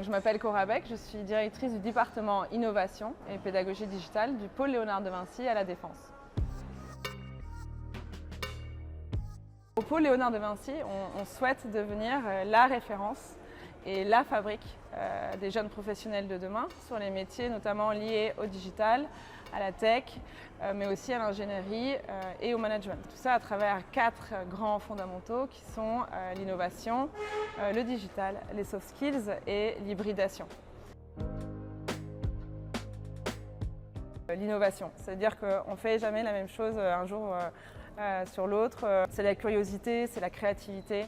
Je m'appelle Cora Beck, je suis directrice du département Innovation et Pédagogie Digitale du pôle Léonard de Vinci à La Défense. Au pôle Léonard de Vinci, on souhaite devenir la référence et la fabrique des jeunes professionnels de demain sur les métiers notamment liés au digital, à la tech, mais aussi à l'ingénierie et au management. Tout ça à travers 4 grands fondamentaux qui sont l'innovation, le digital, les soft skills et l'hybridation. L'innovation, c'est-à-dire qu'on ne fait jamais la même chose un jour sur l'autre. C'est la curiosité, c'est la créativité.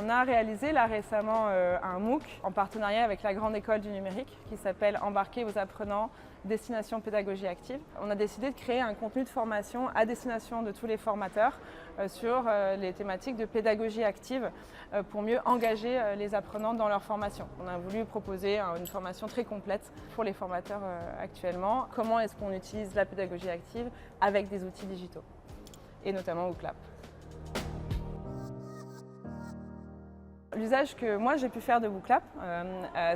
On a réalisé là récemment un MOOC en partenariat avec la Grande École du Numérique qui s'appelle « Embarquer vos apprenants, destination pédagogie active ». On a décidé de créer un contenu de formation à destination de tous les formateurs sur les thématiques de pédagogie active pour mieux engager les apprenants dans leur formation. On a voulu proposer une formation très complète pour les formateurs actuellement. Comment est-ce qu'on utilise la pédagogie active avec des outils digitaux et notamment WooClap. L'usage que moi j'ai pu faire de WooClap,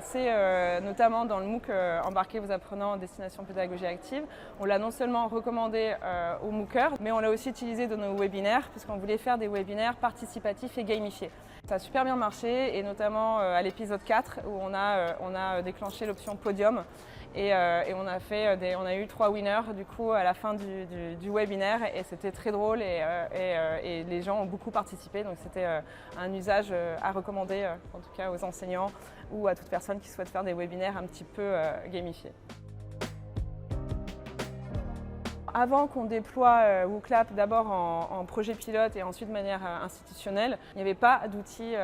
c'est notamment dans le MOOC Embarquer vos apprenants en destination pédagogie active. On l'a non seulement recommandé aux MOOCers, mais on l'a aussi utilisé dans nos webinaires, puisqu'on voulait faire des webinaires participatifs et gamifiés. Ça a super bien marché, et notamment à l'épisode 4, où on a déclenché l'option podium. Et on a eu 3 winners du coup à la fin du webinaire et c'était très drôle et les gens ont beaucoup participé, donc c'était un usage à recommander en tout cas aux enseignants ou à toute personne qui souhaite faire des webinaires un petit peu gamifiés. Avant qu'on déploie WooClap d'abord en projet pilote et ensuite de manière institutionnelle, il n'y avait pas d'outils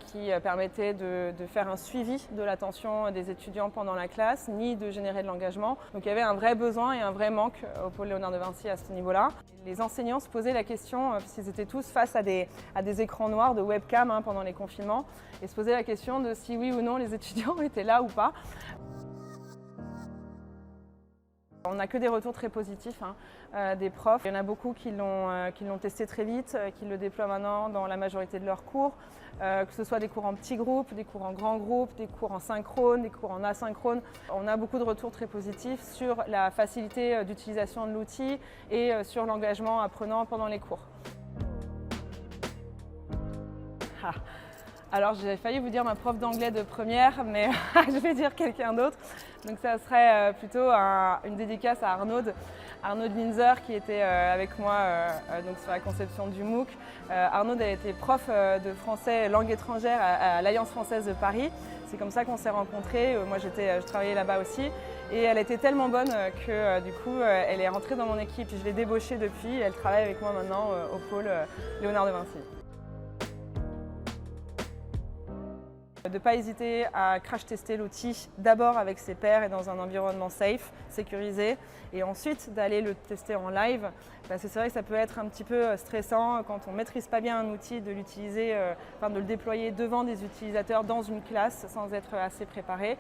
qui permettaient de faire un suivi de l'attention des étudiants pendant la classe, ni de générer de l'engagement. Donc il y avait un vrai besoin et un vrai manque au pôle Léonard de Vinci à ce niveau-là. Les enseignants se posaient la question, parce qu'ils étaient tous face à des écrans noirs de webcam pendant les confinements, et se posaient la question de si oui ou non les étudiants étaient là ou pas. On n'a que des retours très positifs des profs. Il y en a beaucoup qui l'ont testé très vite, qui le déploient maintenant dans la majorité de leurs cours, que ce soit des cours en petits groupes, des cours en grands groupes, des cours en synchrone, des cours en asynchrone. On a beaucoup de retours très positifs sur la facilité d'utilisation de l'outil et sur l'engagement apprenant pendant les cours. Alors j'ai failli vous dire ma prof d'anglais de première, mais je vais dire quelqu'un d'autre. Donc ça serait plutôt une dédicace à Arnaud Linzer qui était avec moi donc sur la conception du MOOC. Arnaud a été prof de français langue étrangère à l'Alliance française de Paris. C'est comme ça qu'on s'est rencontrés. Moi je travaillais là-bas aussi. Et elle était tellement bonne que du coup elle est rentrée dans mon équipe. Je l'ai débauchée depuis. Elle travaille avec moi maintenant au pôle Léonard de Vinci. De ne pas hésiter à crash tester l'outil d'abord avec ses pairs et dans un environnement safe, sécurisé, et ensuite d'aller le tester en live. Parce que c'est vrai que ça peut être un petit peu stressant quand on ne maîtrise pas bien un outil, de l'utiliser, de le déployer devant des utilisateurs dans une classe sans être assez préparé.